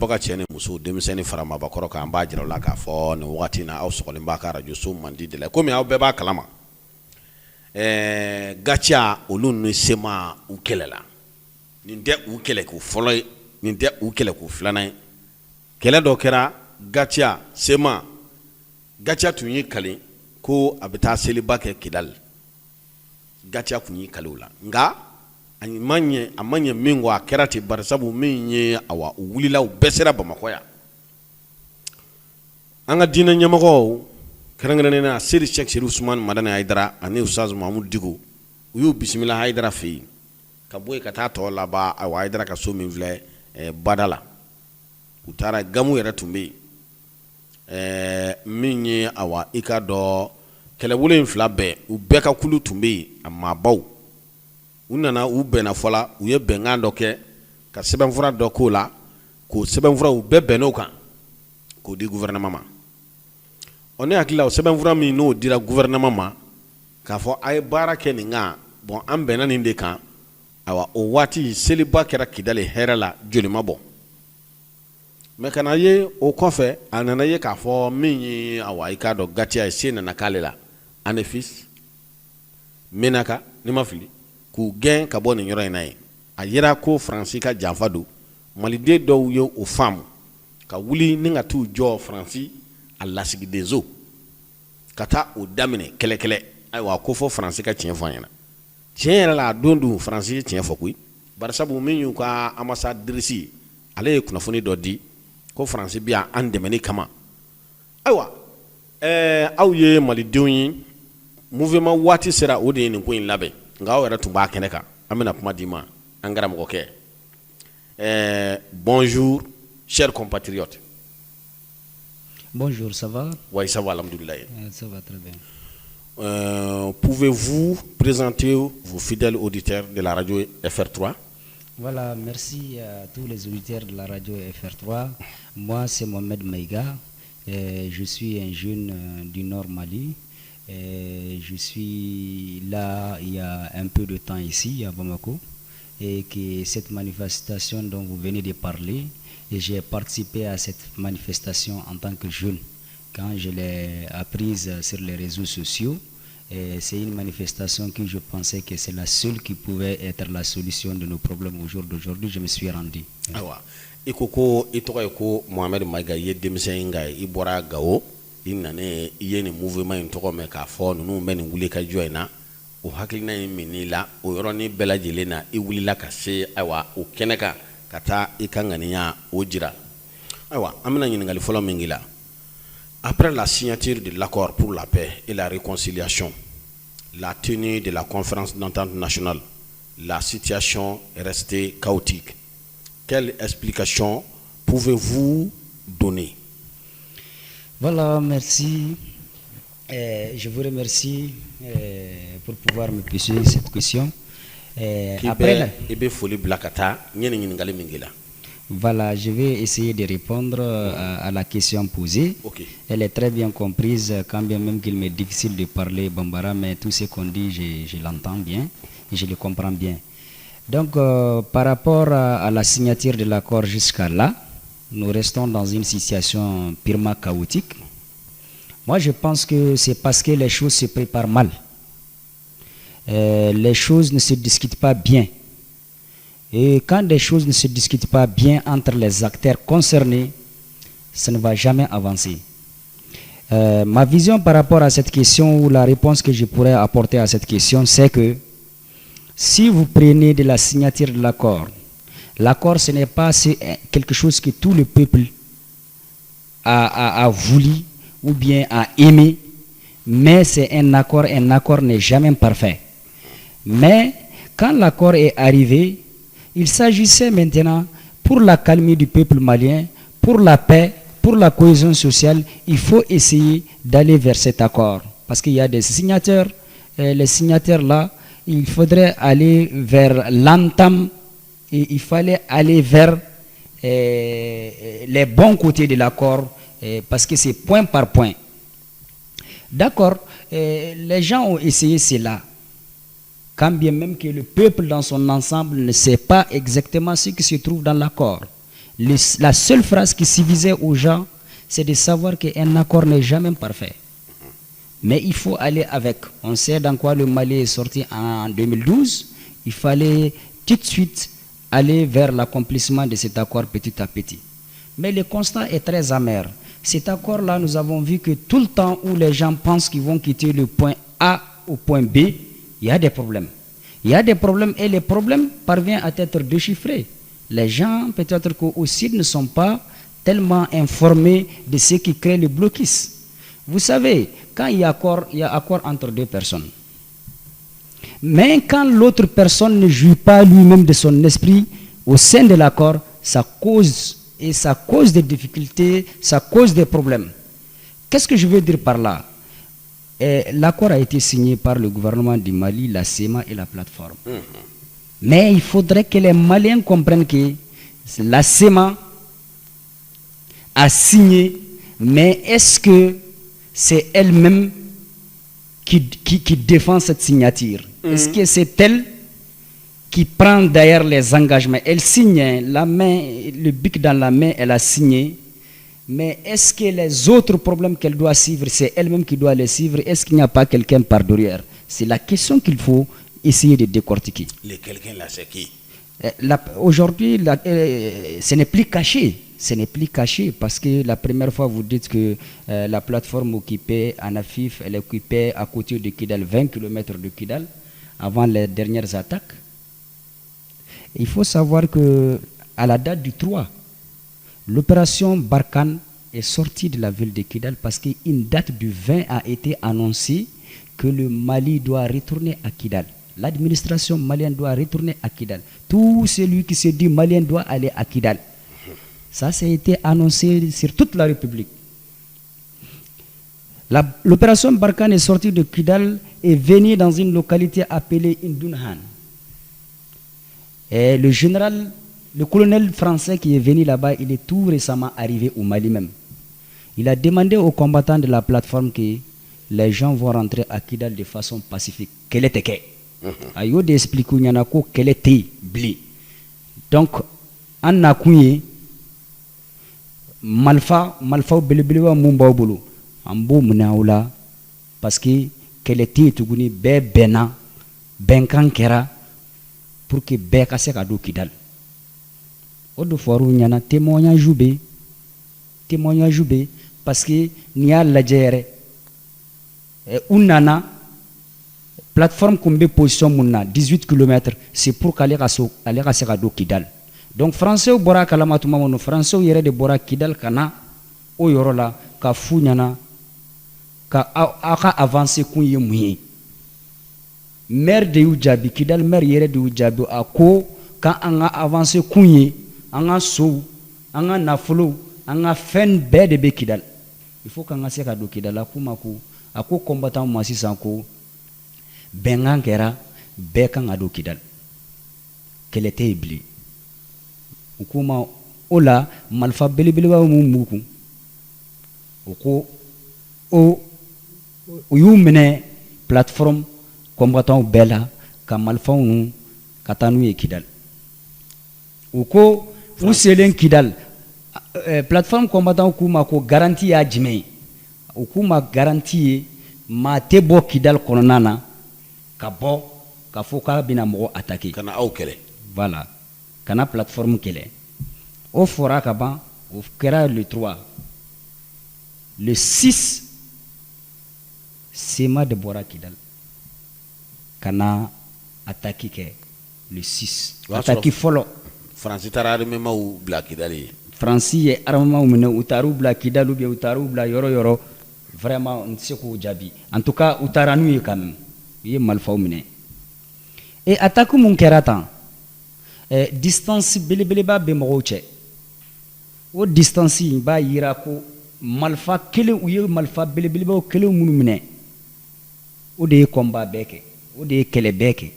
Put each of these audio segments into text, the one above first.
lamɛnbaga cɛ ni muso denmisɛnnin fara maabakɔrɔ kan an b'a jira la k'a fɔ nin wagati in na aw sɔgɔlen b'a ka radio so mandi de la komi aw bɛɛ b'a kalama Gatia olu ni Sema u kɛlɛla nin tɛ u kɛlɛ ko fɔlɔ ye nin tɛ u kɛlɛ ko filanan ye kɛlɛ dɔ kɛra Gatia Sema Gatia tun yi kale ko a bɛ taa seliba kɛ Kidali Gatia kun yi kale o la nka a ma ɲɛ min kɔ a kɛra ten bari sabu min ye awa u wulila u bɛɛ sera Bamakɔ yan an ka diinɛ ɲɛmɔgɔw kɛrɛnkɛrɛnnen na Seydi Cheikh Seydi Ousmane Madani Haidara ani Ustaz Mahamudu Diko u y'u bisimila Haidara fɛ yen ka bɔ yen ka taa tɔ laban awa Haidara ka so min filɛ Bada la u taara Gamu yɛrɛ tun bɛ yen min ye awa i ka dɔn kɛlɛbolo in fila bɛɛ u bɛɛ ka kulu tun bɛ yen a maabaw u nana u bɛnna fɔla u ye bɛnkan dɔ kɛ ka sɛbɛnfura dɔ k'o la k'o sɛbɛnfura u bɛɛ bɛnn'o kan k'o di gouvernement ma ne hakili la o sɛbɛnfura min n'o dira gouvernement ma k'a fɔ a ye baara kɛ nin kan bon an bɛnna nin de kan awa o waati seliba kɛra Kidali hɛrɛ la joli ma bɔ mais kana ye o kɔfɛ a nana ye k'a fɔ min ye awa i k'a dɔn Gatia ye se nana k'ale la Anefis Menaka ni ma fili k'u gɛn ka bɔ nin yɔrɔ in na ye a yera ko Faransi ka janfa don maliden dɔw ye o faamu ka wuli ni ka t'u jɔ Faransi a lasigidenso ka taa o daminɛ kɛlɛ ayiwa ko fɔ Faransi ka tiɲɛ fɔ an ɲɛna tiɲɛ yɛrɛ la a don Faransi ye tiɲɛ fɔ koyi bari sabu min y'u ka ambassadrisi ale ye kunnafoni dɔ di ko Faransi bi an dɛmɛni kama ayiwa aw ye malidenw ye mouvement waati sera o de ye nin ko in labɛn nka aw yɛrɛ tun b'a kɛnɛ kan an bɛna kuma di ma an karamɔgɔkɛ bonjour chers compatriotes. Bonjour, ça va? Oui, ça va, alhamdoulilah. Ça va très bien. Pouvez-vous présenter vos fidèles auditeurs de la radio FR3? Voilà, merci à tous les auditeurs de la radio FR3. Moi, c'est Mohamed Maïga. Je suis un jeune du Nord Mali. Je suis là il y a un peu de temps ici, à Bamako. Et que cette manifestation dont vous venez de parler, et j'ai participé à cette manifestation en tant que jeune. Quand je l'ai apprise sur les réseaux sociaux, c'est une manifestation que je pensais que c'est la seule qui pouvait être la solution de nos problèmes au jour d'aujourd'hui. Je me suis rendu. Awa, ikoko itoka iko Mohamed Maïga ye demisenga ibora gao inane iye ni mouvement intoko me ka fo nunu me ni wuli ka joina o hakilina minila o yoroni bela jelena I wulila ka se awa o keneka kata ikanganiya ojira awa amina nyingali folo mingila. Après la signature de l'accord pour la paix et la réconciliation, la tenue de la conférence d'entente nationale, la situation est restée chaotique. Quelle explication pouvez-vous donner? Voilà, merci. Je vous remercie pour pouvoir me poser cette question. Après, voilà, je vais essayer de répondre à la question posée. Okay. Elle est très bien comprise, quand bien même qu'il m'est difficile de parler Bambara, mais tout ce qu'on dit, je l'entends bien et je le comprends bien. Donc, par rapport à la signature de l'accord jusqu'à là, nous restons dans une situation purement chaotique. Moi, je pense que c'est parce que les choses se préparent mal. Les choses ne se discutent pas bien. Et quand des choses ne se discutent pas bien entre les acteurs concernés, ça ne va jamais avancer. Ma vision par rapport à cette question, ou la réponse que je pourrais apporter à cette question, c'est que si vous prenez de la signature de l'accord, l'accord ce n'est pas quelque chose que tout le peuple a voulu ou bien a aimé, mais c'est un accord n'est jamais parfait. Mais quand l'accord est arrivé, il s'agissait maintenant, pour la calmie du peuple malien, pour la paix, pour la cohésion sociale, il faut essayer d'aller vers cet accord. Parce qu'il y a des signataires, les signataires là, il faudrait aller vers l'entame, et il fallait aller vers les bons côtés de l'accord, parce que c'est point par point. D'accord, les gens ont essayé cela. Quand bien même que le peuple dans son ensemble ne sait pas exactement ce qui se trouve dans l'accord. La seule phrase qui suffisait aux gens, c'est de savoir qu'un accord n'est jamais parfait. Mais il faut aller avec. On sait dans quoi le Mali est sorti en 2012. Il fallait tout de suite aller vers l'accomplissement de cet accord petit à petit. Mais le constat est très amer. Cet accord-là, nous avons vu que tout le temps où les gens pensent qu'ils vont quitter le point A au point B, il y a des problèmes. Il y a des problèmes et les problèmes parviennent à être déchiffrés. Les gens, peut-être qu'au Sud, ne sont pas tellement informés de ce qui crée le blocus. Vous savez, quand il y a accord entre deux personnes. Mais quand l'autre personne ne jouit pas lui-même de son esprit au sein de l'accord, ça cause des difficultés, ça cause des problèmes. Qu'est-ce que je veux dire par là? L'accord a été signé par le gouvernement du Mali, la CEMA et la plateforme. Mais il faudrait que les Maliens comprennent que la CEMA a signé, mais est-ce que c'est elle-même qui défend cette signature? Est-ce que c'est elle qui prend d'ailleurs les engagements? Elle signe, la main, le bic dans la main, elle a signé. Mais est-ce que les autres problèmes qu'elle doit suivre, c'est elle-même qui doit les suivre? Est-ce qu'il n'y a pas quelqu'un par derrière? C'est la question qu'il faut essayer de décortiquer. Le quelqu'un là, c'est qui? Aujourd'hui, ce n'est plus caché. Ce n'est plus caché parce que la première fois, vous dites que la plateforme occupée en Afif, elle occupait à côté de Kidal, 20 km de Kidal, avant les dernières attaques. Il faut savoir qu'à la date du 3, l'opération Barkhane est sortie de la ville de Kidal parce qu'une date du 20 a été annoncée que le Mali doit retourner à Kidal. L'administration malienne doit retourner à Kidal. Tout celui qui se dit malien doit aller à Kidal. Ça a été annoncé sur toute la République. L'opération Barkhane est sortie de Kidal et venue dans une localité appelée Indunhan. Et le colonel français qui est venu là-bas, il est tout récemment arrivé au Mali même. Il a demandé aux combattants de la plateforme que les gens vont rentrer à Kidal de façon pacifique. Quel était qu'est? Ayo d'expliquer quel était blé. Donc, en a malfa belebelewa mumba bolo ambo munaola parce que quel était tuguni be bena benkan kera pour que be ka se ka do Kidal. Odo foru nyana témoignage be parce que niya lajere unana plateforme kumbe position munna 18 km, c'est pour qu'aller ka se ka do Kidal. Donc français au bora kalamatuma mono français yere de bora Kidal kana o yoro la ka fu nyana ka aka avancer kun ye muye maire de Ujabi Kidal maire yere de Ujabi ako ka anga avancer kun ye anga so anga nafolo anga fen be de be Kidal. Il faut qu'anga se ka do Kidal akuma ko ako combattant masi sanko bengan kera be kan ado Kidal quel était ibli ukuma ola malfa belebelewa mumuku uko o yumene plateforme combattant bela ka malfa katanu e Kidal uko uselen Kidal plateforme combattant ukuma ko garantie ya jime ukuma garantie ma tebo Kidal konana ka bo ka foka bina mo attaquer kana aw kele voilà kana plateforme kele au fora kaba au kera le 3 le 6 sema de bora Kidal kana attaquer ke le 6 attaquer folo France tarare me mau Black Kidal France ye armement mena utaru Black Kidal ou bien utaru Black yoro vraiment on sait ko jabi en tout cas utaranu quand même il est mal formé et attaque mon kératan distance belebeleba be mogoche o distance ba yira ko malfa kele ou ye malfa belebeleba kele munumine o de combat beke o de kele beke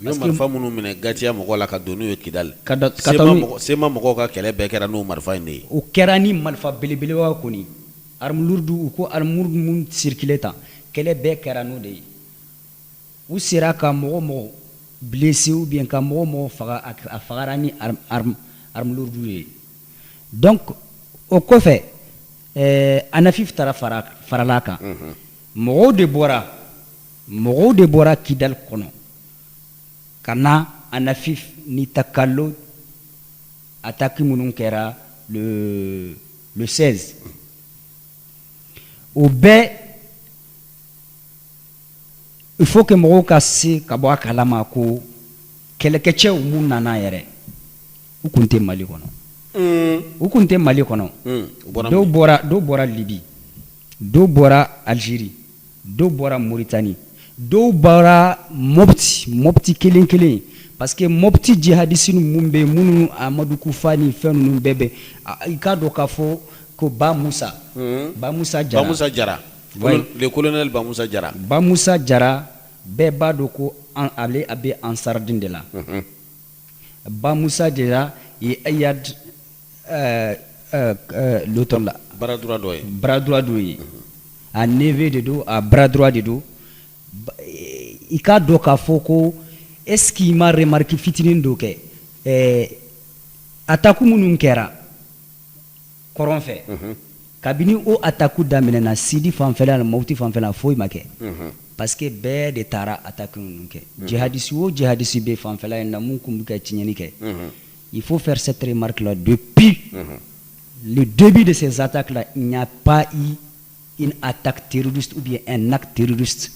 parce que malfa munumine gatia mogo la ka donu Kidal sema mogo ka kele beke ra no malfa inde o kerani malfa belebeleba ko ni arme lourdu ko arme lourdu mun circuleta kele beke ra no de ou sera ka mogo blessé ou bien ka mogo faga a fagara ni arme lourde Donc o kɔfɛ Anafif taara farala kan mɔgɔw de bɔra Kidal kɔnɔ ka na Anafif ni Takalo attaque minnu kɛra le 16 o bɛɛ il faut que mɔgɔw ka se ka bɔ a kalama ko kɛlɛkɛcɛw mun nana yɛrɛ u kun tɛ Mali kɔnɔ dɔw bɔra Libi dɔw bɔra Algérie dɔw bɔra Mauritanie dɔw bɔra Mopti kelen parce que Mopti jihadistes mun bɛ minnu Amadou Koufa ni fɛn ninnu bɛɛ bɛ i k'a dɔn k'a fɔ ko Ba Moussa Jara le colonel Ba Moussa Jara bɛɛ b'a dɔn ko ale a bɛ Ansardine de la Ba Moussa Jara ye Ayad l'autre là bras droit dɔ ye a neveu de don a bras droit de don i k'a dɔn k'a fɔ ko est-ce qu'il m'a remarqué fitinin dɔ kɛ attaque minnu kɛra kɔrɔn fɛ kabini o attaque daminɛna Sidi fanfɛla la Mopti fanfɛla foyi ma kɛ parce que bɛɛ de taara attaque ninnu kɛ jihadiste bɛ fanfɛla in na mun kun bɛ ka tiɲɛni kɛ il faut faire cette remarque là depuis le début de ces attaques là il n'y a pas eu une attaque terroriste ou bien un acte terroriste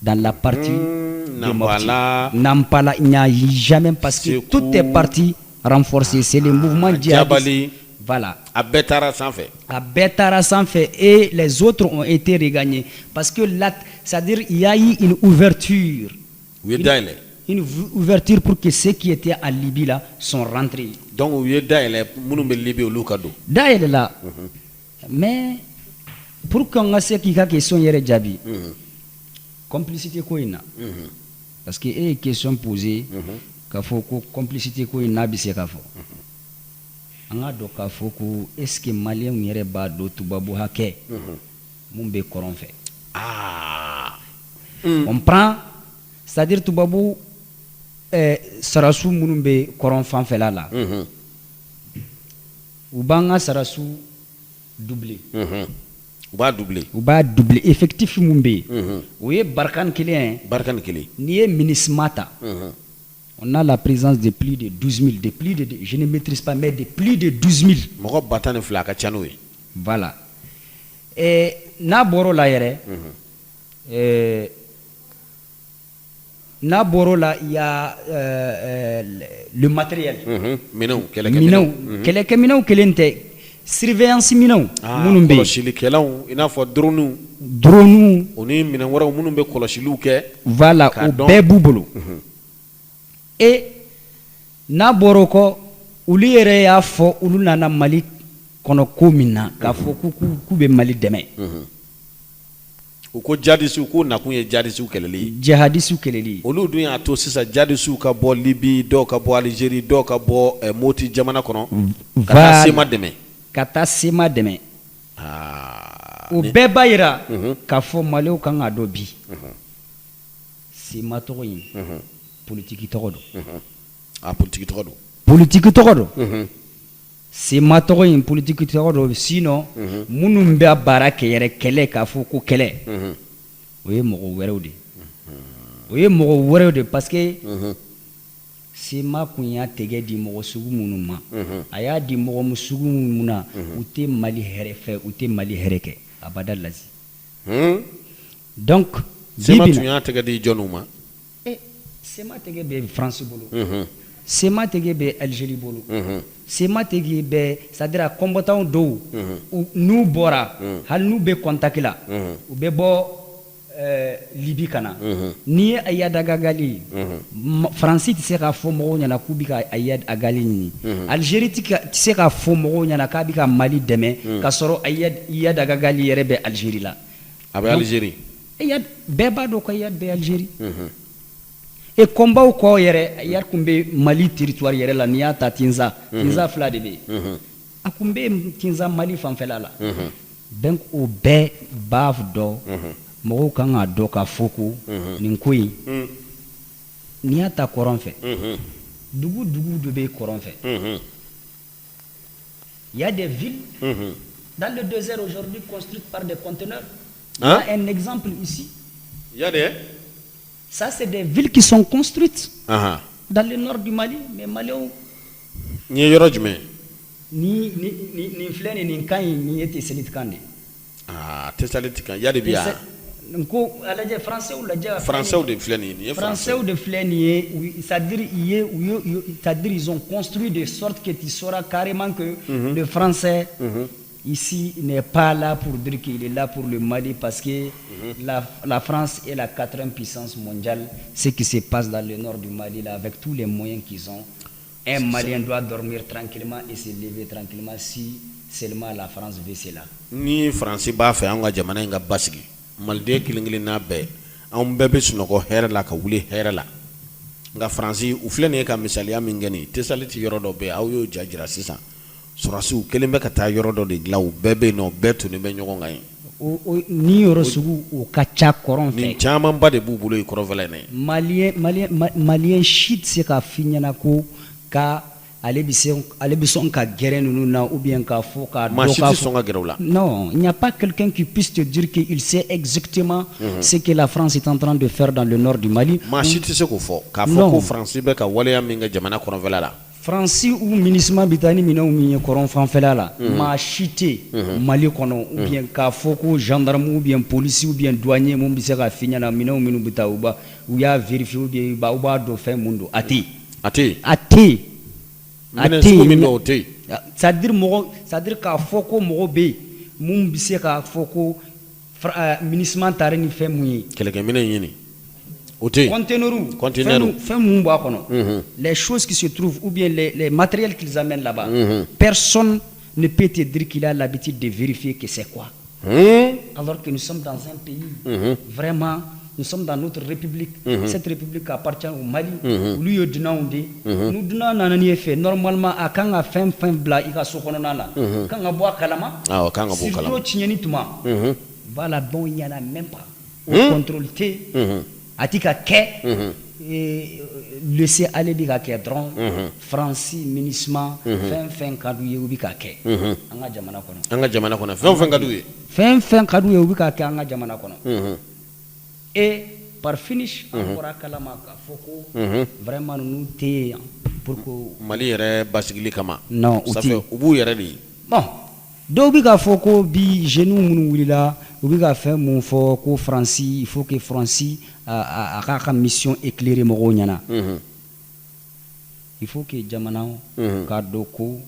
dans la partie de Mopti. Nampala, il n'y a jamais parce que toutes les parties renforcées, c'est le mouvement djihadiste. Voilà. À Betara sans fait. Et les autres ont été regagnés. Parce que là, c'est-à-dire il y a eu une ouverture. Une ouverture pour que ceux qui étaient en Libye là sont rentrés. Donc, vous êtes Libye au Lukado. D'ailleurs là. Mais pour qu'on ait qui a question hier Djabi. Complicité ko ina parce que et question posée ka fo ko complicité ko ina bi se ka fo anga do ka fo ko est-ce que malien yere ba do tubabu hake mun be koron fait on prend c'est-à-dire tubabu sarasu munun be koron fan fait là ou banga sarasu doublé ou b'a doubler effectif mun be o ye Barkhane kelen ni ye Minismata on a la présence de plus de 12 000 je ne maîtrise pas mais de plus de 12 000 mɔgɔ bata ni fila ka ca n'o ye voilà n'a bɔr'o la yɛrɛ n'a bɔr'o la il y a le matériel minɛnw kɛlɛkɛminɛnw kelen tɛ surveillance minɛnw minnu bɛ kɔlɔsilikɛlanw i n'a fɔ drone o ni minɛn wɛrɛw minnu bɛ kɔlɔsiliw kɛ voilà o bɛɛ b'u bolo et n'a bɔr'o kɔ olu yɛrɛ y'a fɔ olu nana Mali kɔnɔ ko min na k'a fɔ k'u bɛ Mali dɛmɛ u ko jihadisiw ko nakun ye jihadisiw kɛlɛli ye olu dun y'a to sisan jihadisiw ka bɔ Libi dɔw ka bɔ Algérie dɔw ka bɔ Mopti jamana kɔnɔ ka taa Sema dɛmɛ o bɛɛ b'a yira k'a fɔ Maliw kan ka dɔn bi Sema tɔgɔ in politique tɔgɔ don Sema tɔgɔ in politique tɔgɔ don sinon minnu bɛ baara kɛ yɛrɛ kɛlɛ k'a fɔ ko kɛlɛ o ye mɔgɔ wɛrɛw de parce que Sema kun y'a tɛgɛ di mɔgɔ sugu minnu ma a y'a di mɔgɔ sugu minnu na u tɛ Mali hɛrɛ fɛ u tɛ Mali hɛrɛ kɛ abada lazi donc Sema tun y'a tɛgɛ di jɔnniw ma Sema tɛgɛ bɛ France bolo Sema tɛgɛ bɛ Algérie bolo Sema tɛgɛ bɛ c'est-à-dire combattants dɔw n'u bɔra hali n'u bɛ contact la u bɛ bɔ Libi ka na n'i ye Ayad Agagali France tɛ se k'a fɔ mɔgɔw ɲɛna k'u bɛ ka Ayad Agali ɲini Algérie tɛ se k'a fɔ mɔgɔw ɲɛna k'a bɛ ka Mali dɛmɛ k'a sɔrɔ Ayad Agagali yɛrɛ bɛ Algérie la a bɛ Algérie bɛɛ b'a dɔn ko Ayad bɛ Algérie et combat kɔ yɛrɛ Ayad kun bɛ Mali territoire yɛrɛ la n'i y'a ta Tinza fila de bɛ yen a kun bɛ Tinza Mali fanfɛla la donc o bɛɛ b'a dɔn mɔgɔw kan k'a dɔn k'a fɔ ko nin ko in n'i y'a ta kɔrɔn fɛ dugu dɔ bɛ kɔrɔn fɛ Il y a des villes dans le désert aujourd'hui construites par des conteneurs. Il y Hein? a un exemple ici. Il y a des Ça, c'est des villes qui sont construites aha dans le nord du Mali. Mais Mali, ni yoro jume ni filɛ nin kan in ni était Sénit Kande. ah tesaliti kan ya de biya Nko alajɛ français ou lajɛ français ou de fleni ni français ou de filɛ nin ye c'est-à-dire c'est-à-dire ils ont construit de sorte que tu sauras carrément que le français ici n'est pas là pour dire qu'il est là pour le Mali parce que la France est la 4e puissance mondiale. Ce qui se passe dans le nord du Mali là avec tous les moyens qu'ils ont, un Malien doit dormir tranquillement et se lever tranquillement si seulement la France veut cela. ni français ba fe an ga jamana nga basigi malde kilingili na be an bebe sunoko hera la ka wuli hera la nga français u flene ka misaliya min gani tesaliti yoro do be aw yo jajira sisan surasiw kelen bɛ ka taa yɔrɔ dɔ de dilan u bɛɛ bɛ yen nɔ bɛɛ tunnen bɛ ɲɔgɔn kan ye ni yɔrɔ sugu o ka ca kɔrɔn fɛ nin camanba de b'u bolo yen kɔrɔnfɛla in na maliyɛn si tɛ se k'a f'i ɲɛna ko ka ale bɛ sɔn ka gɛrɛ ninnu na ou bien k'a fɔ ka maa dɔ si k'a tɛ fɔ sɔn ka gɛrɛ u la non il n'y a pas quelqu'un qui puisse te dire qu'il sait exactement ce que la France est en train de faire dans le nord du Mali. maa si tɛ se k'o fɔ k'a fɔ Non. ko faransi bɛ ka waleya min kɛ jamana kɔrɔnfɛla la France ou MINUSMA bi taa ni minɛnw min ye kɔrɔn fanfɛla la maa si tɛ Mali kɔnɔ ou bien k'a fɔ ko gendarme ou bien police ou bien douanier mun bɛ se k'a f'i ɲɛna minɛnw minnu bɛ taa u y'a vérifier ou bien u b'a dɔn fɛn mun don a tɛ yen. a tɛ yen A tɛ yen. A minɛn tɛ sugu min yen. don o tɛ yen C'est-à-dire k'a fɔ ko mɔgɔ bɛ yen mun bɛ se k'a fɔ ko MINUSMA taara ni fɛn mun ye. kɛlɛkɛminɛn ɲini o tɛ yen Conteneur, fɛn mun b'a kɔnɔ. Les choses qui se trouvent ou bien les matériels qu'ils amènent là-bas, personne ne peut te dire qu'il a l'habitude de vérifier que c'est quoi. Alors que nous sommes dans un pays, vraiment, nous sommes dans notre république. Cette république appartient au Mali. Lui, nous donnons fait. Normalement, à quand a fait bla, il a sokononana. Quand a boit kalama, voilà, bon, il n'y en a même pas. On contrôle T. Atika ke laisser aller bi ka kɛ dɔrɔn France MINUSMA fɛn ka d'u ye u bi ka kɛ an ka jamana kɔnɔ fɛn ka d'u ye fɛn ka d'u ye u bi ka kɛ an ka jamana kɔnɔ et par finish an bɔra kalama k'a fɔ ko vraiment ninnu tɛ yan pour que Mali yɛrɛ basigili kama non u tɛ u b'u yɛrɛ de ye bon dɔw bi k'a fɔ ko bi jeunes minnu wulila u bi ka fɛn mun fɔ ko Faransi il faut que Faransi a ka mission éclairer mɔgɔw ɲɛna il faut que jamana k'a dɔn ko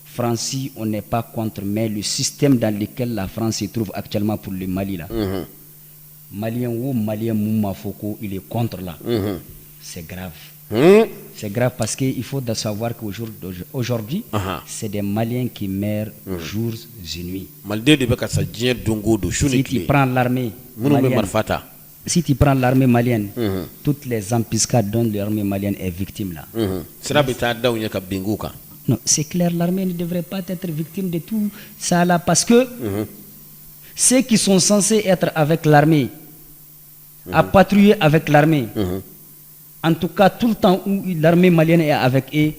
Faransi on n'est pas contre mais le système dans lequel la France se trouve actuellement pour le Mali là malien ou malien mun m'a fɔ ko il est contre là c'est grave. C'est grave parce qu'il faut savoir qu'aujourd'hui, c'est des Maliens qui meurent jours et nuits. Si tu prends l'armée malienne, toutes les embuscades dont l'armée malienne est victime là. Non, c'est clair, l'armée ne devrait pas être victime de tout ça là parce que ceux qui sont censés être avec l'armée, à patrouiller avec l'armée, en tout cas, tout le temps où l'armée malienne est avec eux,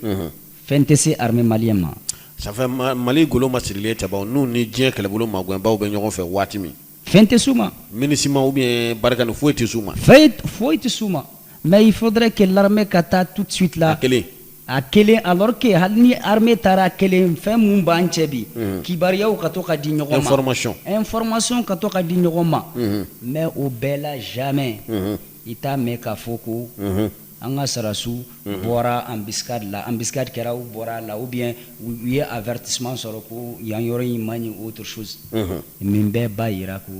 FNTC armée malienne. Ça fait Mali golo masirilen tɛ ban n'u ni diɲɛ kɛlɛbolo magɛnbaw bɛ ɲɔgɔn fɛ waati min. Fɛn tɛ s'u ma. MINUSMA ou bien Barkhane foyi tɛ s'u ma. Foyi tɛ s'u ma. Mais il faudrait que l'armée ka taa tout de suite là. A kelen alors que hali ni armée taara a kelen fɛn mun b'an cɛ bi. Kibaruyaw ka to ka di ɲɔgɔn ma. Information ka to ka di ɲɔgɔn ma. Mais o bɛɛ la jamais. I t'a mɛn k'a fɔ ko an ka sarasu bɔra embuscade la embuscade kɛra u bɔra la ou bien u ye avertissement sɔrɔ ko yan yɔrɔ in man ɲi autre chose min bɛɛ b'a yira ko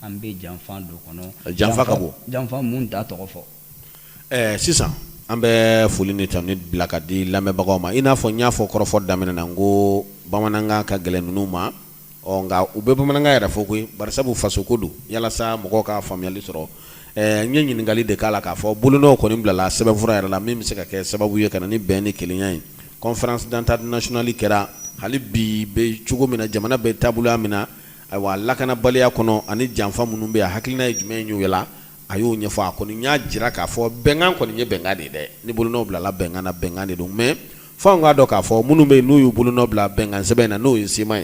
an bɛ janfa dɔ kɔnɔ janfa ka bɔ janfa mun t'a tɔgɔ fɔ sisan an bɛ foli ni tanu bila ka di lamɛnbagaw ma i n'a fɔ n y'a fɔ kɔrɔfɔ daminɛ na n ko bamanankan ka gɛlɛn ninnu ma nka u bɛ bamanankan yɛrɛ fɔ koyi barisabu fasoko don yalasa mɔgɔw ka faamuyali sɔrɔ n ye ɲininkali de k'a la k'a fɔ bolonɔw kɔni bilala sɛbɛnfura yɛrɛ la min bɛ se ka kɛ sababu ye ka na ni bɛn ni kelenya ye conférence d'entente nationale kɛra hali bi bɛ cogo min na jamana bɛ taaboloya min na ayiwa lakanabaliya kɔnɔ ani janfa minnu bɛ yen a hakilina ye jumɛn ye o la a y'o ɲɛfɔ a kɔni y'a jira k'a fɔ bɛnkan kɔni ye bɛnkan de ye dɛ ni bolonɔw bilala bɛnkan na bɛnkan de don mais fo nga do ka fo munu be no yu bulu no bla bengan sebe na no yin sema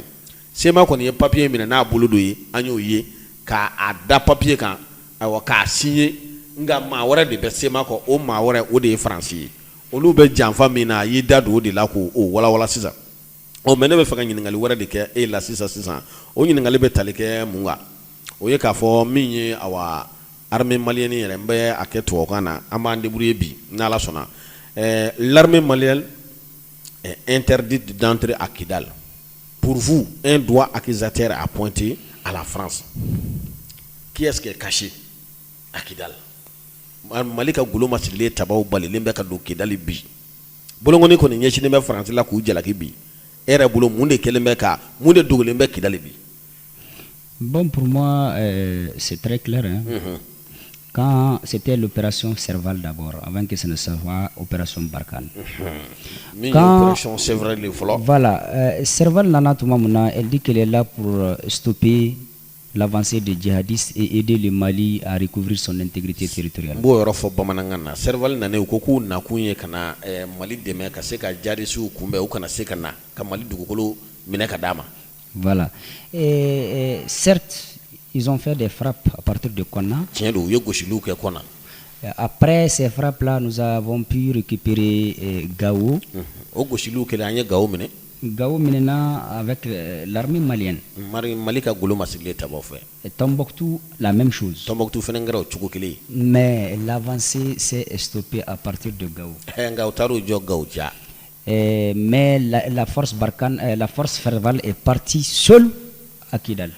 sema ko ni papier mi na bulu do yi anyo yi ka ada papier kan awo ka signé nga ma wora de be sema ko o ma wora o de français olu be janfa mi na yi dadu de la ko o wala sisa o mene be faka nyingali wora de ke e la sisa o nyingali be talike munga o ye ka fo mi awa armée malienne yere mbe aketo kana amba débrouiller bi na la sona l'armée malienne est interdite d'entrer à Kidal. Pour vous, un doigt accusateur a pointé à la France. Qui est-ce qui est caché à Kidal? Malika Gouloma Sile Tabao Bali Limbeka do Kidali bi. Bolongoni koni nyeshi nembe France la ku jala ki bi. Ere bolo munde kelembeka, munde dogolembe Kidali bi. Bon, pour moi, c'est très clair. Hein? Quand c'était l'opération Serval d'abord, avant que ce ne soit opération Barkhane. Opération Serval, voilà, Serval Nana Toumamouna, elle dit qu'elle est là pour stopper l'avancée des djihadistes et aider le Mali à recouvrir son intégrité territoriale. Serval Nana Ukoku Nakunye Kana Mali Deme Kaseka Jarisu Kumbe Ukana Sekana, Kamali Dukolo Minekadama. Voilà. Et certes, ils ont fait des frappes à partir de Konna. Après ces frappes-là, nous avons pu récupérer Gao. Gao Menena avec l'armée malienne. Et Tombouctou, la même chose. Mais l'avancée s'est stoppée à partir de Gao. Mais la force Barkhane, la force Serval est partie seule à Kidal.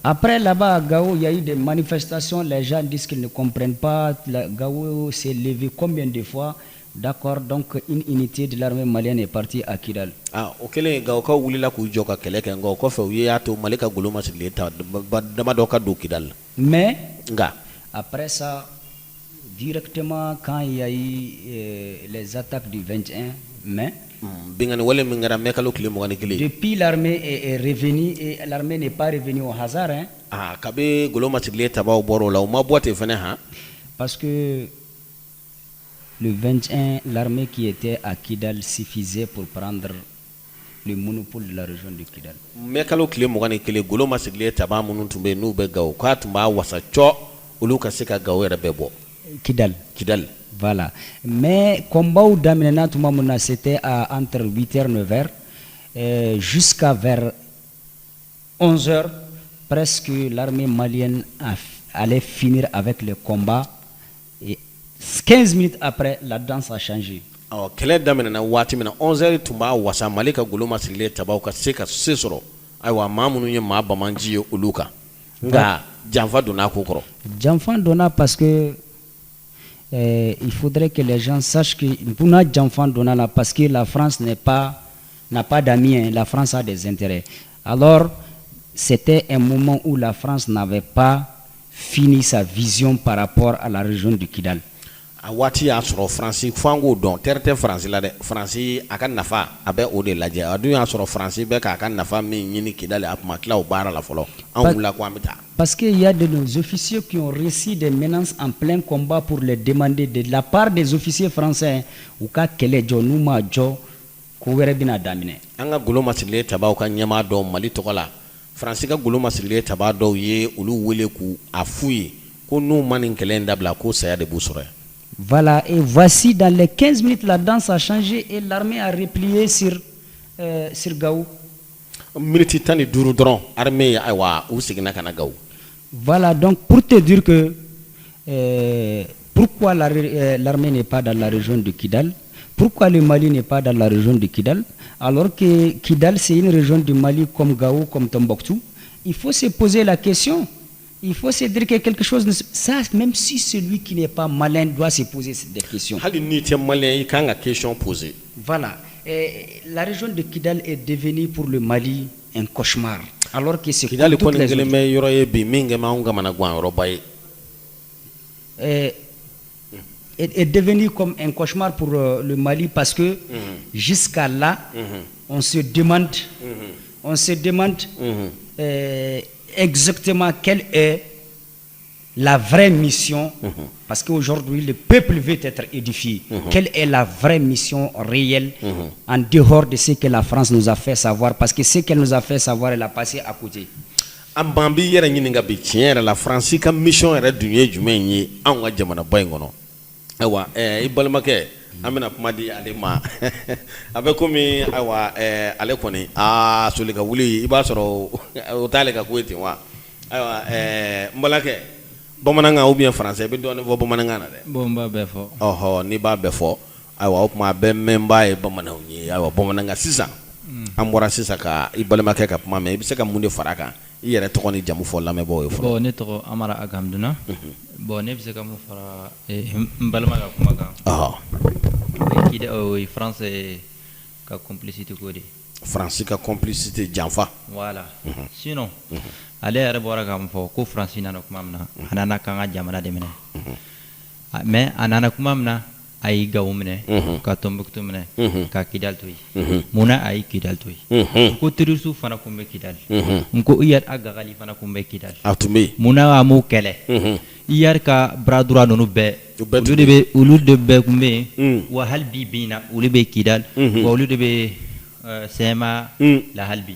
Après là-bas à Gao, il y a eu des manifestations, les gens disent qu'ils ne comprennent pas. Gao s'est levé combien de fois? D'accord, donc une unité de l'armée malienne est partie à Kidal. Mais après ça, directement quand il y a eu les attaques du 21 mai, depuis l'armée est revenue et l'armée n'est pas revenue au hasard. Hein? Parce que le 21, l'armée qui était à Kidal suffisait pour prendre le monopole de la région de Kidal. Kidal. Voilà. Mais combat où Damena Toumamouna, c'était entre 8h et 9h jusqu'à vers 11h, presque l'armée malienne allait finir avec le combat. Et 15 minutes après, la danse a changé. Kele damena wati mina 11h tumba wasa malika guloma sile tabauka seka sesoro aywa mamunu nye mabamanji uluka nga janfa dona kokoro. Janfa dona parce que il faudrait que les gens sachent que pour notre Janfan Dona là, parce que la France n'a pas d'amis, hein, la France a des intérêts. Alors, c'était un moment où la France n'avait pas fini sa vision par rapport à la région du Kidal. Awati ya soro France fango don terre France la de France akan nafa abe o de laje adu ya soro France be ka akan nafa mi nyini Kidal apma kla o bara la folo an la ko amita. Parce qu'il y a de nos officiers qui ont reçu des menaces en plein combat pour les demander de la part des officiers français ou ka kele jo numa jo ko were bina damine. Anga gulo masile tabaw ka nyama do Mali tokola France ka gulo masile taba do ye ulu wele ku afuyi ko nu manin kele ndabla ko saya de busore. Voilà, et voici dans les 15 minutes la danse a changé et l'armée a replié sur Gao. Voilà, donc pour te dire que pourquoi l'armée n'est pas dans la région de Kidal, pourquoi le Mali n'est pas dans la région de Kidal, alors que Kidal c'est une région du Mali comme Gao, comme Tombouctou, il faut se poser la question. Il faut se dire que quelque chose, ça, même si celui qui n'est pas malin doit se poser des questions. Voilà. Et la région de Kidal est devenue pour le Mali un cauchemar. Alors que c'est toutes les est devenu comme un cauchemar pour le Mali parce que jusqu'à là, on se demande exactement quelle est la vraie mission, parce qu'aujourd'hui le peuple veut être édifié. Quelle est la vraie mission réelle en dehors de ce que la France nous a fait savoir? Parce que ce qu'elle nous a fait savoir, elle a passé à côté. An bambi yɛrɛ ɲininka bi tiɲɛ yɛrɛ la Faransi ka mission yɛrɛ dun ye jumɛn ye anw ka jamanaba in kɔnɔ? Ayiwa i balimakɛ an bɛna kuma di ale ma a bɛ komi ayiwa ale kɔni soli ka wuli i b'a sɔrɔ o t'ale ka ko ye ten wa? Ayiwa n balakɛ bamanankan ou bien français bɛ dɔɔnin fɔ bamanankan na dɛ. Bon n b'a bɛɛ fɔ. Ɔhɔ n'i b'a bɛɛ fɔ ayiwa o tuma bɛɛ mɛnbaa ye bamananw ye ayiwa bamanankan sisan an bɔra sisan ka i balimakɛ ka kuma mɛn i bɛ se ka mun de fara a kan i yɛrɛ tɔgɔ ni jamu fɔ lamɛnbaaw ye fɔlɔ. Bon ne tɔgɔ Amara Agamduna. Bon ne bɛ se ka mun fara n balima ka kuma kan. O ye France ka complicité ko de. France ka complicité janfa. Voilà. Sinon ale yɛrɛ bɔra ka mun fɔ ko France nana kuma min na a nana k'an ka jamana de minɛ. Mais a nana kuma min na a y'i Gawo minɛ ka Tombouctou minɛ ka Kidal to yen. Munna a ye Kidal to yen? Ko terroriste fana kun bɛ Kidal. Nko Iyad Agagali fana kun bɛ Kidal. A tun bɛ yen. Munna a m'o kɛlɛ? Iyad ka bras droit ninnu bɛɛ olu de bɛɛ kun bɛ yen wa hali bi bi in na olu bɛ Kidal wa olu de bɛ CMA la hali bi.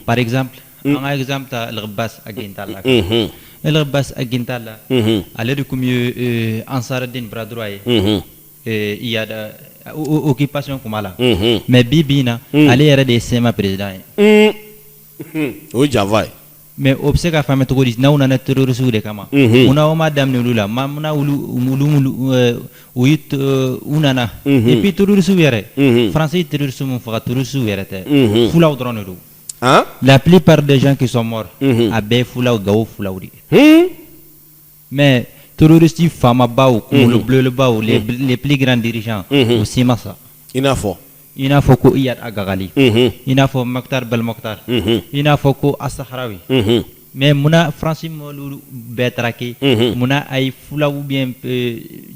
Par exemple an ka exemple ta El Ghebas Aguintala. El Ghebas Aguintala ale de kun ye Ansaruddin bras droit ye. Iyad occupation kuma la. Mais bi bi in na ale yɛrɛ de ye CMA président ye. O ye janfa ye. Mais o bɛ se ka faamuya cogo di n'aw nana terroriste de kama? Munna aw ma daminɛ olu la? Munna u nana? Et puis terroriste yɛrɛ France ye terroriste mun faga terroriste yɛrɛ tɛ fulaw dɔrɔn de don. La plupart des gens qui sont morts a bɛɛ fulaw Gawo fulaw de. Mais terroriste faamabaw kunkolo belebelebaw les plus grands dirigeants o si ma sa. I n'a fɔ ko Iyad Agagali, i n'a fɔ Mokhtar Belmokhtar, i n'a fɔ ko Assahrawi. Mais munna France m'olu bɛɛ traqué? Munna a ye fulaw ou bien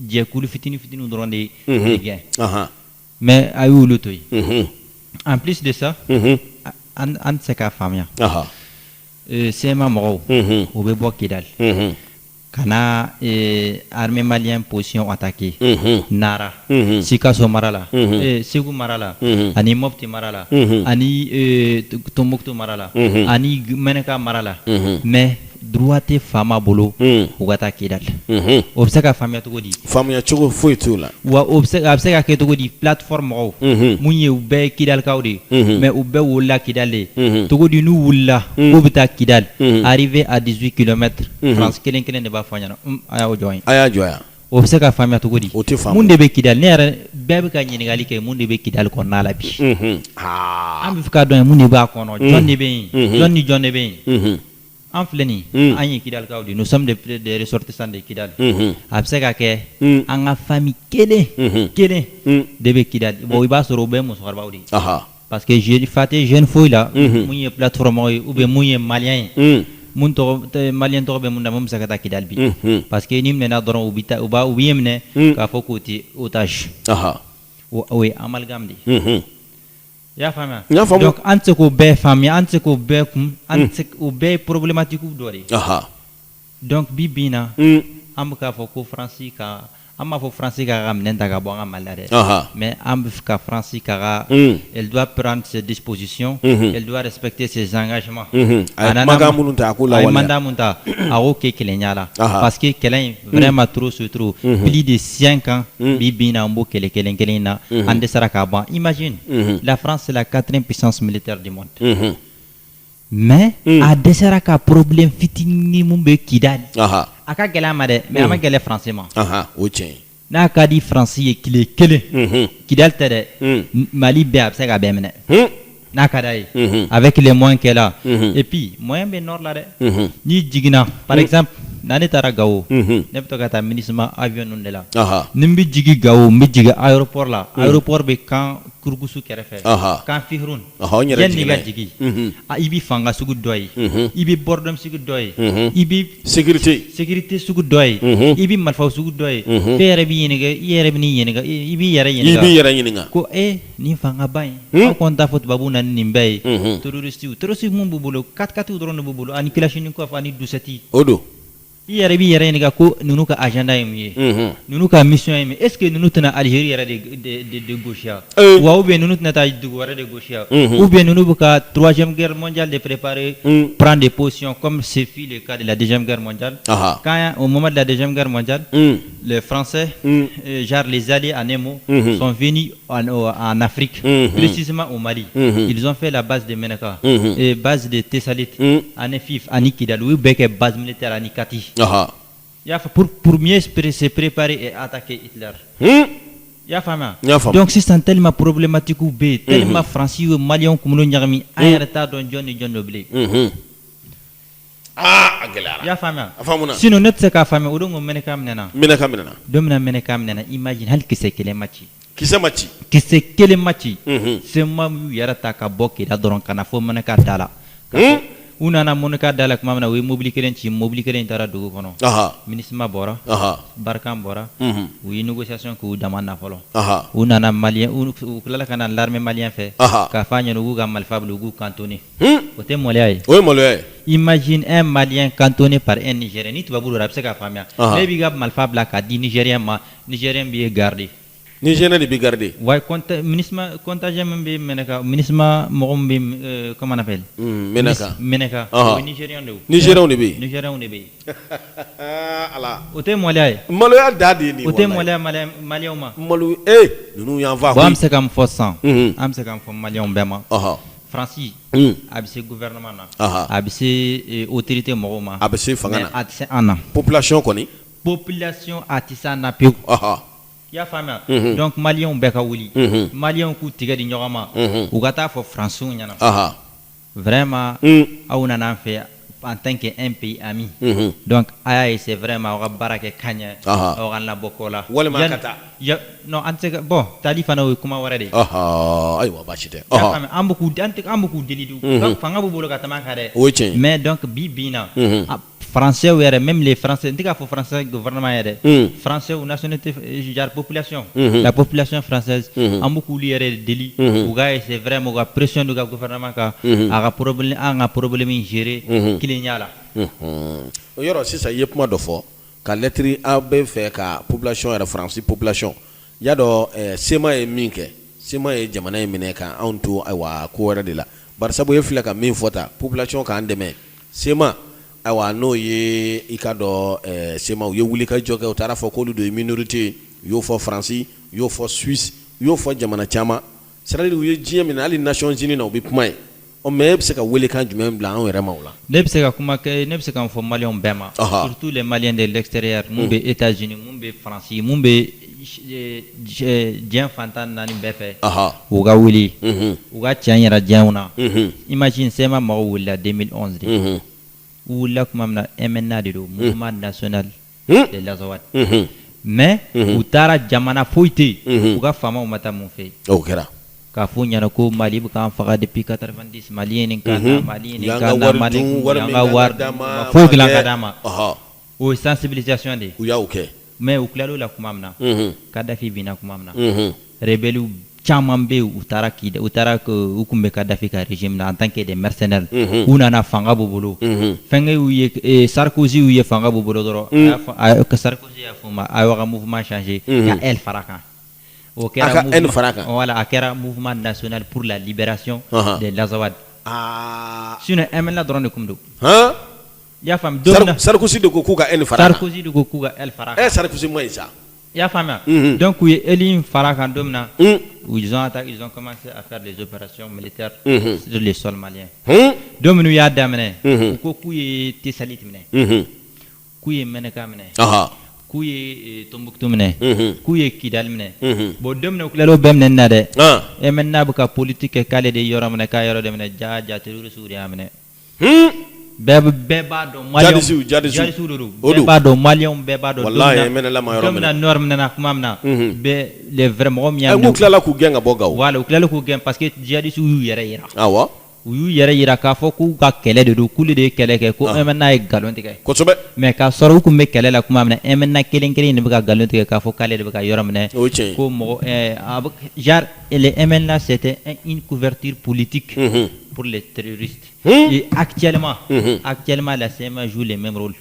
jɛkulu fitini fitini dɔrɔn de gɛn? Mais a y'olu to yen. En plus de ça an tɛ se k'a faamuya. CMA mɔgɔw o bɛ bɔ Kidal ka na armée malien position attaqué Nara, Sikaso mara la, Segu mara la, ani Mopti mara la, ani Tombouctou mara la, ani Meneka mara la. Mais droit tɛ faama bolo u ka taa Kidal. O bɛ se ka faamuya cogo di? Faamuya cogo foyi t'o la. Wa a bɛ se ka kɛ cogo di? Plateforme mɔgɔw mun ye u bɛɛ ye Kidalikaw de mais u bɛɛ wulila Kidal de. Cogo di n'u wulila k'u bɛ taa Kidal arrivé à 18 km France kelen kelen de b'a fɔ ɲɛna a y'o jɔ yen. A y'a jɔ yan. O bɛ se ka faamuya cogo di? O tɛ faamu. Mun de bɛ Kidal? Ne yɛrɛ bɛɛ bɛ ka ɲininkali kɛ mun de bɛ Kidal kɔnɔna la bi. An bɛ fɛ k'a dɔn mun de b'a kɔnɔ jɔn de bɛ yen jɔn ni jɔn de bɛ yen. An filɛ nin an ye Kidalikaw de nous sommes des ressortissants de Kidal. A bɛ se ka kɛ an ka famille kelen de bɛ Kidal. Bon i b'a sɔrɔ o bɛɛ musokɔrɔbaw de ye. Parce que fa tɛ jeune foyi la mun ye plateforme mɔgɔ ye ou bien mun ye malien ye. Mun tɔgɔ malien tɔgɔ bɛ mun na mun bɛ se ka taa Kidal bi. Parce que ni minɛna dɔrɔn u b'i minɛ k'a fɔ k'o tɛ otage. O ye amalgame de. I y'a faamuya? Donc an tɛ se k'o bɛɛ faamuya an tɛ se k'o bɛɛ kun o bɛɛ ye problématique dɔ de ye. Donc bi bi in na an bɛ k'a fɔ ko France ka an b'a fɔ France k'a ka minɛn ta ka bɔ an ka Mali la dɛ. Mais an bɛ fɛ ka France k'a ka elle doit prendre ses dispositions, elle doit respecter ses engagements. A ye mandat mun ta a k'o lawaleya. A ye mandat mun ta a k'o kɛ kɛlɛya la. Parce que kɛlɛ in vraiment trop c'est trop. Plus de 5 ans bi bi in na an b'o kɛlɛ kelen kelen in na an dɛsɛra k'a ban. Imagine la France c'est la 4e puissance militaire du monde. Mais a dɛsɛra ka problème fitinin mun bɛ Kidal. A ka gɛlɛ a ma dɛ mais a ma gɛlɛ France ma. O tiɲɛ ye. N'a ka di France ye tile kelen Kidal tɛ dɛ Mali bɛɛ a bɛ se ka bɛɛ minɛ n'a ka d'a ye avec les moyens qu'elle a. Et puis moyen bɛ nord la dɛ n'i jiginna par exemple n'a ne taara Gawo ne bɛ to ka taa MINUSMA avion ninnu de la ni n bɛ jigin Gawo n bɛ jigin aéroport la aéroport bɛ kan Kurukusu kɛrɛfɛ kan Fihirun yanni i ka jigin i bɛ fanga sugu dɔ ye i bɛ bordom sugu dɔ ye i bɛ sécurité sugu dɔ ye i bɛ marifaw sugu dɔ ye fɛn yɛrɛ b'i ɲininka i yɛrɛ bɛ n'i ɲininka i b'i yɛrɛ ɲininka ko nin fanga ba in aw kɔni t'a fɔ tubabuw na ni nin bɛɛ ye terroriste mun b'u bolo 4x4 dɔrɔn de b'u bolo ani Kalachnikov ani 12 o don yɛrɛ bi yɛrɛ ɲininka ko ninnu ka agenda ye mun ye ninnu ka mission ye mun est ce que ninnu tɛna Algérie yɛrɛ de gauche wa ou bien ninnu tɛna taa dugu wɛrɛ de gauche ou bien ninnu bɛ ka troisième guerre mondiale de préparer prendre des positions comme ce fut le cas de la deuxième guerre mondiale quand au moment de la deuxième guerre mondiale les Français genre les alliés en un mot sont venus en Afrique précisément au Mali ils ont fait la base de Menaka et base de Tessalit en Efif en Kidal ou bien base militaire en Kati pour mieux se préparer et attaquer Hitler. Donc si c'est tellement problématique ou tellement français ou malien comme nous n'yami un retard dans John Noblé. Sinon net se ka fami odongo menekam nena. Domina menekam nena imagine hal kise kele machi. Kise kele machi. C'est moi yarata ka boki da doron kana fo meneka dala. Unana moneka dala kuma na we mobili kelen tara dugu kono ministre ma bora barkan bora we négociation ko demande folo unana malien kula kana l'armée malien fait ka fanya nugu ga malfable gu cantonné ote molay imagine un malien cantonné par un nigérien ni tu babu rap se ka famia mais bi ga malfable ka di nigérien bi garder Nigérien de Bigardé. Ouais, contagieux même Menaka, ministre Morombe, comment on appelle? Menaka. Nigérian de. Nigérian de B. Nigérian de B. Allah. Ote Molay. Molay dadi ni. Ote Molay Malioma. Molay, nous y en va. Am se kam forçant. Am se kam fo Malion bema. Francis. Abse gouvernement na. Abse autorité moroma. Abse fangana. Atse ana. Population koni. Population atisa na pe. Ya fama donc malien beka wuli malien ku tiga di nyogama ugata fo français nyana vraiment auna na fait en tant que un pays ami donc aya c'est vraiment o barake kanya o la bokola wala makata ya no ante bon talifa na kuma warade aywa bachite ya fama ambuku delidu fanga bu bolo kata makare mais donc bibina français ou même les français ndika fo français gouvernement yere français ou nationalité genre population la population française a beaucoup lié délit ou gars c'est vraiment la pression du gouvernement ka a problème gérer kilinyala yoro si ça yepma do fo ka lettre AB fait ka population era français population yado sema e minke sema e jamana e mineka onto aywa ko wara de la bar sabo yefla ka min fota population ka andeme sema awa no ye ikado sema ye wuli ka joke o tara fo ko lu de minorité yo fo français yo fo suisse yo fo jamana chama c'est-à-dire ye jiem na ali nations unies na obi pmai o me se ka wuli kan jumem bla on rema wala ne se ka kuma ke ne se ka fo malion bema surtout les maliens de l'extérieur mumbe États-Unis mumbe français mumbe Jean Fantan nani befe uga wuli uga tianyara jauna imagine sema ma wula 2011 ou là comme MNA de mouvement national de l'Azawad mais ou tara jamana foité ou ga fama ou mata mon fait okera ka funya na ko Mali bu kan faga depuis 90 malien ni kana Mali ni kana Mali nga war fo gila kadama ou sensibilisation de ou ya ok mais ou claro la kumamna Kadhafi bina kumamna rebelu chamambe utara ko ukumbe Kadhafi ka régime na en tant que des mercenaires unana fanga bobolo fanga uye Sarkozy uye fanga bobolo doro que Sarkozy a fuma awa mouvement changé ya El Faraka voilà akera mouvement national pour la libération de l'Azawad sinon MNA drone kumdo ya fam Sarkozy de Gokuga El Faraka Sarkozy de Gokuga El Faraka Sarkozy moi ça ya fam donc oui Elim Faraka domna où ils ont commencé à faire des opérations militaires sur les sols maliens domnu ya damene ko kuye Tessalit mene kuye Menaka mene kuye Tombouctou mene kuye Kidal mene bo domne klalo bemne nade e menna buka politique kale de yoram ne ka yoro demne ja terror Suria mene beba do malion jadisu beba do malion beba do wallahi men la ma yoro men norme na kumamna be les vraiment mi am klala ku genga bogaw wala klala ku gen parce que jadisu yere yira awa uyu yere yira ka fo ku ka kele de do kule de kele ke ko menna e galonte ke ko sobe mais ka soro ku me kele la kumamna menna kelen kelen ne be ka galonte ke ka fo kale de be ka yoram ne ko mo jar les menna c'était une couverture politique pour les terroristes et actuellement la CMA joue les mêmes rôles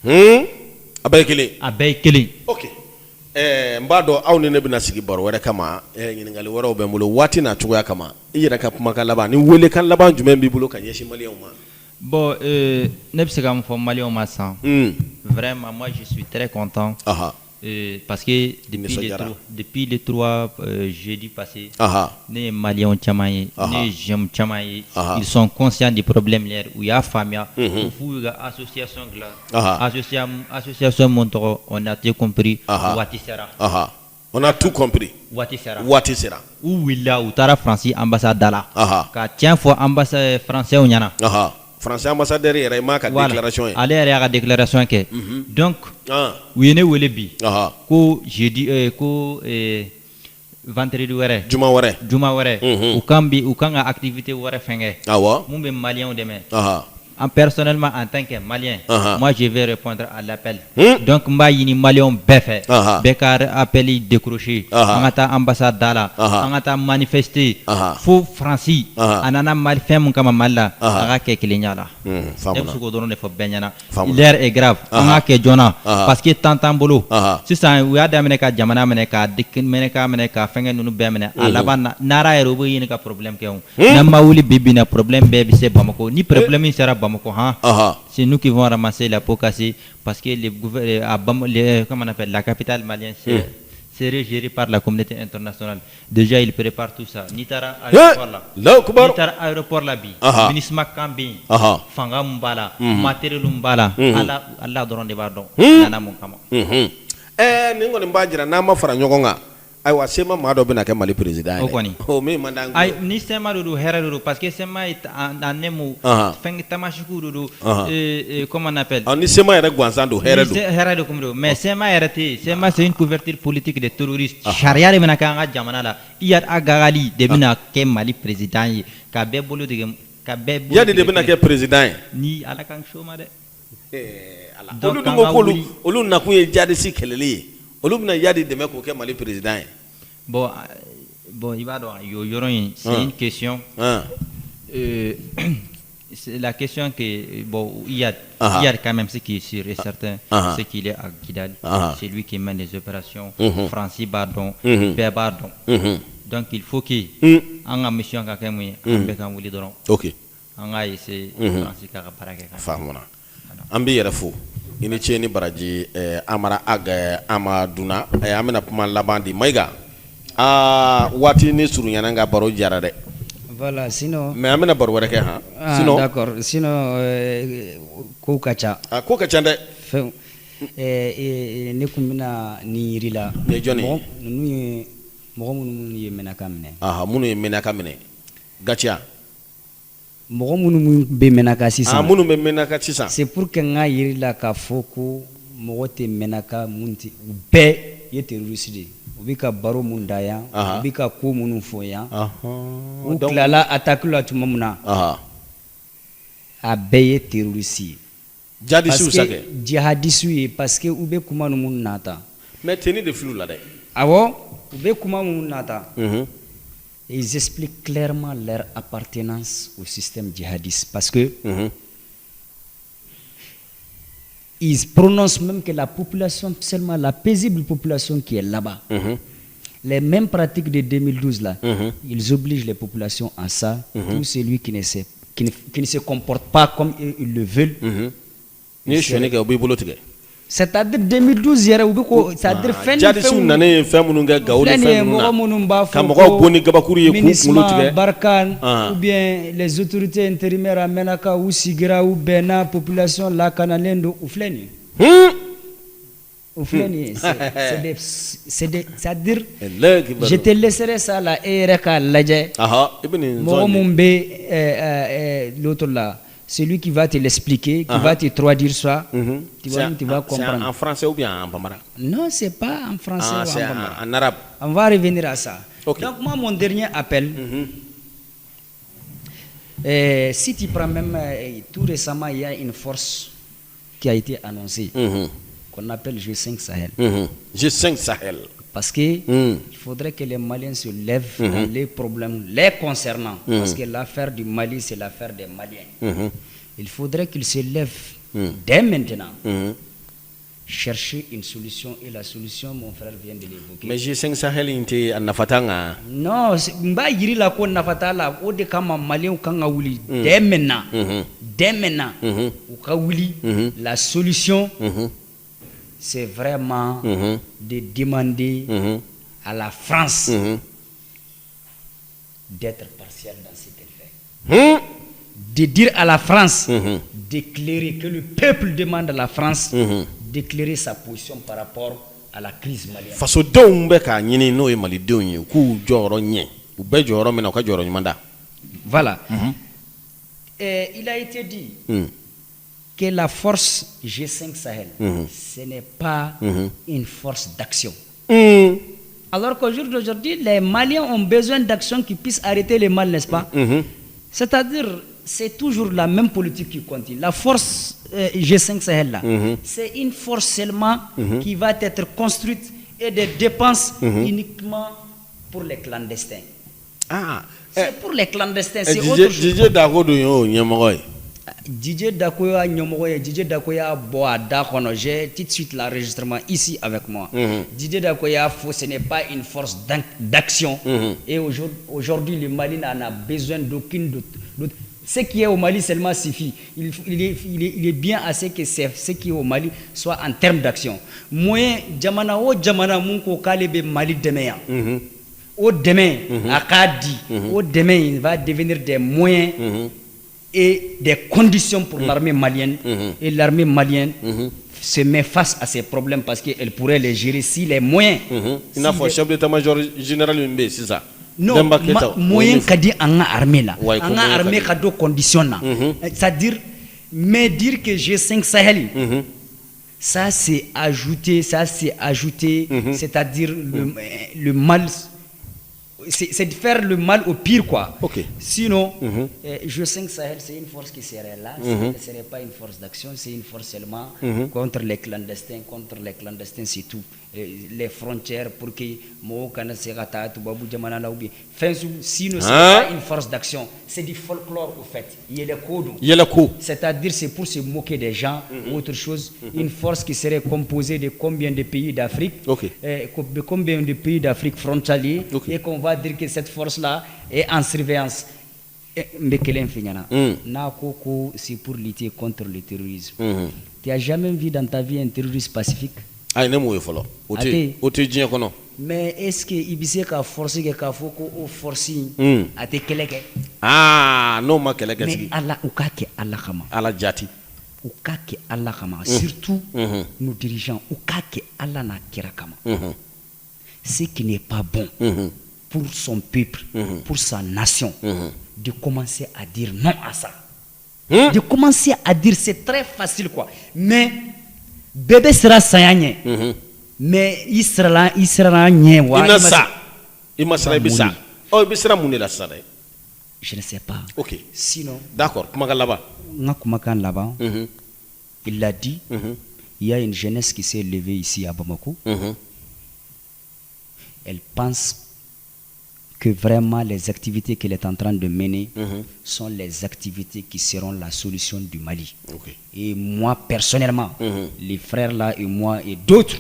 a bɛɛ ye kelen. A bɛɛ ye kelen. Ok. N b'a dɔn aw ni ne bɛna sigi baro wɛrɛ kama ɲininkali wɛrɛw bɛ n bolo waati n'a cogoya kama i yɛrɛ ka kumakan laban ni welekan laban jumɛn b'i bolo ka ɲɛsin maliyɛnw ma. Bon, ne bɛ se ka mun fɔ maliyɛnw ma sisan. Vraiment moi je suis très content. Parce que depuis les 3 jeudi passé, ne ye maliyɛnw caman ye, ne ye jeunes caman ye, ils sont conscients des problèmes u y'a faamuya u f'u ka association dilan association mun tɔgɔ on a tout compris waati sera. On a tout compris. Waati sera. U wulila u taara Faransi ambassade da la ka tiɲɛ fɔ ambassade français ɲɛna. Français ambassadeur yɛrɛ i m'a ka déclaration ye. Ale yɛrɛ y'a ka déclaration kɛ. Donc u ye ne wele bi ko jeudi ko vendredi wɛrɛ juma wɛrɛ u kan ka activité wɛrɛ fɛnkɛ mun bɛ maliyɛnw dɛmɛ. Personnellement en tant que malien, moi je vais répondre à l'appel. Donc n b'a ɲini maliyɛnw bɛɛ fɛ bɛɛ ka appel décrocher an ka taa ambassade da la an ka taa manifester fo Faransi a nana Mali fɛn mun kama Mali la a ka kɛ kelenya la. Ne bɛ se k'o dɔrɔn de fɔ bɛɛ ɲɛna. L'heure est grave an ka kɛ joona parce que temps t'an bolo sisan u y'a daminɛ ka jamana minɛ ka minɛ ka fɛnkɛ ninnu bɛɛ minɛ a laban na n'ara yɛrɛ u bɛ ɲini ka problème kɛ o n'an ma wuli bi bi in na problème bɛɛ bɛ se Bamako ni problème in sera Bamako c'est nous qui vont ramasser la peau cassée parce que comment on appelle, la capitale malienne c'est géré par la communauté internationale. Déjà ils préparent tout ça. Nitara aéroport la bi, ministre Kambi, Fanga Mbala, matériel Mbala, Allah dɔrɔn de b'a dɔn. Nana mun kama. Ni kɔni b'a jira n'an ma fara ɲɔgɔn kan. Ayiwa Sema maa dɔ bɛna kɛ Mali président ye. O kɔni. O min man d'an Ayi ni Sema de don hɛrɛ de don parce que Sema est en nemo fɛn tamasiku de don comment on appelle. Ni Sema yɛrɛ gansan don hɛrɛ don. Hɛrɛ de kun don mais Sema yɛrɛ tɛ yen. Sema c'est une couverture politique des terroristes. Sariya de bɛna kɛ an ka jamana la. Iyad Agagali de bɛna kɛ Mali président ye ka bɛɛ bolo tigɛ ka bɛɛ bolo. Iyad de bɛna kɛ président ye. Ni Ala k'an kisi o ma dɛ. Olu dun ko olu nakun ye jadisi kɛlɛli ye. Olu bɛna Iyad dɛmɛ k'o kɛ Mali président ye. Bon, il va donc c'est une question. C'est la question que bon, il y a quand même ce qui est sûr et certain, c'est qu'il est à Kidal, c'est lui qui mène les opérations. Francis Bardon, Père Bardon. Donc il faut que en a mission quelqu'un moi, on voulait donc. Ok. On a essayé Francis Karabarake. Famona. Ambi yerefo. Ini ce ni baraji amara aga amaduna amena kuma laban di Maiga. Waati ni surunya nga baro jara de. Voilà, sinon. Mais amena baro wɛrɛ kɛ han. Sinon. D'accord. Sinon ko ka ca. Ko ka ca dɛ. Fɛn ne kun bɛna ni yiri la. Ne jɔnni. Ninnu ye mɔgɔ minnu ye Menaka minɛ. Minnu ye Menaka minɛ. Gacia. Mɔgɔ minnu bɛ Menaka sisan. Minnu bɛ Menaka sisan. C'est pour que n ka yiri la k'a fɔ ko mɔgɔ tɛ Menaka mun tɛ u bɛɛ ye terroriste de ye. U bɛ ka baro mun da yan. U bɛ ka ko minnu fɔ yan. U tilala attaque la tuma min na. A bɛɛ ye terroriste ye. Jihadistes sa kɛ. Jihadistes ye parce que u bɛ kuma ninnu nata. Mais tenue de flou la dɛ. Awɔ u bɛ kuma minnu nata. Ils expliquent clairement leur appartenance au système djihadiste parce que ils prononcent même que la population, seulement la paisible population qui est là-bas, les mêmes pratiques de 2012 là, ils obligent les populations à ça. Tout celui qui ne se comporte pas comme ils le veulent. C'est-à-dire 2012 yɛrɛ u bɛ ko c'est-à-dire fɛn ni fɛn nana ye fɛn minnu kɛ Gawo ni fɛn minnu na mɔgɔ minnu b'a fɔ ka mɔgɔw bɔ ni gabakuru ye k'u kunkolo tigɛ Barkhane ou bien les autorités intérimaires à Menaka u sigira u bɛnna population lakanalen don u filɛ nin ye u filɛ nin ye c'est-à-dire je te laisserai ça là e yɛrɛ k'a lajɛ mɔgɔ minnu bɛ l'autre là. Celui qui va te l'expliquer, qui va te traduire ça, tu vas comprendre. C'est en français ou bien en bambara? Non, c'est pas en français ou en bambara. En arabe. On va revenir à ça. Okay. Donc moi, mon dernier appel, si tu prends même tout récemment, il y a une force qui a été annoncée, qu'on appelle G5 Sahel. G5 Sahel. Parce que il faudrait que les Maliens se lèvent dans les problèmes les concernant. Parce que l'affaire du Mali, c'est l'affaire des Maliens. Il faudrait qu'ils se lèvent dès maintenant chercher une solution et la solution, mon frère vient de l'évoquer. Mais G5 Sahel inte anafatanga. Non, mba yiri la ko nafata la o de kama malien kanga wuli dès maintenant. Dès maintenant, ou ka wuli la solution c'est vraiment de demander à la France d'être partielle dans ce qu'elle fait. De dire à la France d'éclairer, que le peuple demande à la France d'éclairer sa position par rapport à la crise malienne. Faso denw bɛ ka ɲini n'o ye malidenw ye k'u jɔyɔrɔ ɲɛ u bɛɛ jɔyɔrɔ min na u ka jɔyɔrɔ ɲuman da. Voilà. Il a été dit que la force G5 Sahel, ce n'est pas une force d'action. Alors qu'aujourd'hui, les Maliens ont besoin d'action qui puisse arrêter le mal, n'est-ce pas? C'est-à-dire, c'est toujours la même politique qui continue. La force G5 Sahel, là, c'est une force seulement qui va être construite et des dépenses uniquement pour les clandestins. Ah, c'est pour les clandestins, c'est autre chose. Didier Dago do yo ɲɛmɔgɔ ye. Didier Dakoya ɲɛmɔgɔ ye, Didier Dakoya bɔ a da kɔnɔ. J'ai tout de suite l'enregistrement ici avec moi. Didier Dakoya, ce n'est pas une force d'action. Et aujourd'hui, le Mali n'en a besoin d'aucune d'autre. Ce qui est au Mali seulement suffit. Il est bien assez que ce qui est au Mali soit en termes d'action. Moyen, jamana o jamana mun ko k'ale bɛ Mali dɛmɛ yan. Au demain, à Kadi, au demain, il va devenir des moyens et des conditions pour l'armée malienne. Et l'armée malienne se met face à ces problèmes parce qu'elle pourrait les gérer si les moyens. Il n'a pas chef d'état-major général Mbé, c'est ça? Non, moyen kadi anga armée là. Anga armée kado condition là. C'est-à-dire, mais dire que G5 Sahel, ça c'est ajouté, c'est-à-dire le mal. C'est de faire le mal au pire, quoi. Sinon, G5 Sahel, c'est une force qui serait là. Ce ne serait pas une force d'action, c'est une force seulement contre les clandestins. Contre les clandestins, c'est tout. Les frontières pour que Mohokana Serata, Toubabou Djamana Laoubi. Sinon, ce n'est pas une force d'action. C'est du folklore, au fait. Il y a le code. C'est-à-dire, c'est pour se moquer des gens, autre chose. Une force qui serait composée de combien de pays d'Afrique, de combien de pays d'Afrique frontaliers, et qu'on va dire que cette force-là est en surveillance. C'est pour lutter contre le terrorisme. Tu n'as jamais vu dans ta vie un terroriste pacifique? Mais est-ce que Ibise a forcé que Kafoko forcing a te keleke? Ah, non, ma keleke. Mais Allah ou kake Allah kama. Allah jati. Ou kake Allah kama. Surtout nos dirigeants ou kake Allah na kira kama. Ce qui n'est pas bon pour son peuple, pour sa nation, de commencer à dire non à ça. De commencer à dire c'est très facile quoi. Mais bébé sera saigné. Mais il sera nye wa. Il m'a sera bisa. Oh, il sera mouné la sara. Je ne sais pas. Ok. Sinon. D'accord. Kumakan là-bas. Là-bas. Il l'a dit. Il y a une jeunesse qui s'est levée ici à Bamako. Elle pense que vraiment les activités qu'elle est en train de mener sont les activités qui seront la solution du Mali. Et moi, personnellement, les frères là et moi et d'autres,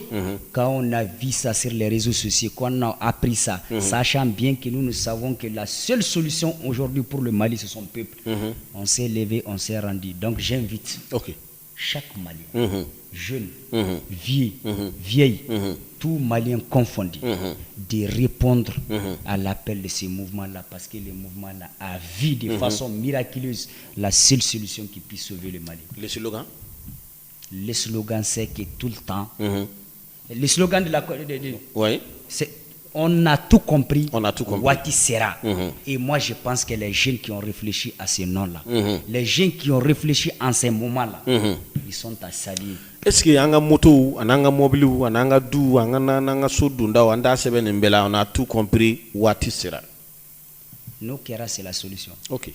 quand on a vu ça sur les réseaux sociaux, quand on a appris ça, sachant bien que nous savons que la seule solution aujourd'hui pour le Mali, c'est son peuple, on s'est levé, on s'est rendu. Donc j'invite chaque Malien, jeune, vieille, tout Malien confondu, de répondre à l'appel de ces mouvements-là, parce que les mouvements-là a vu de façon miraculeuse la seule solution qui puisse sauver le Mali. Le slogan? Le slogan, c'est que tout le temps, le slogan de la... Oui. On a tout compris. On a tout compris. Wati sera. Et moi, je pense que les jeunes qui ont réfléchi à ce nom-là, les jeunes qui ont réfléchi en ces moments-là, ils sont à saluer. Est-ce que anga moto, ananga mobile, ananga du, ananga sodunda, anda sebe nembela, on a tout compris. Wati sera. Nous, Kera, c'est la solution. Ok.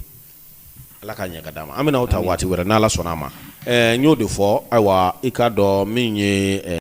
La kanya kadama. Amina uta wati wera nala sonama. Nyo de fo, awa ikado minye.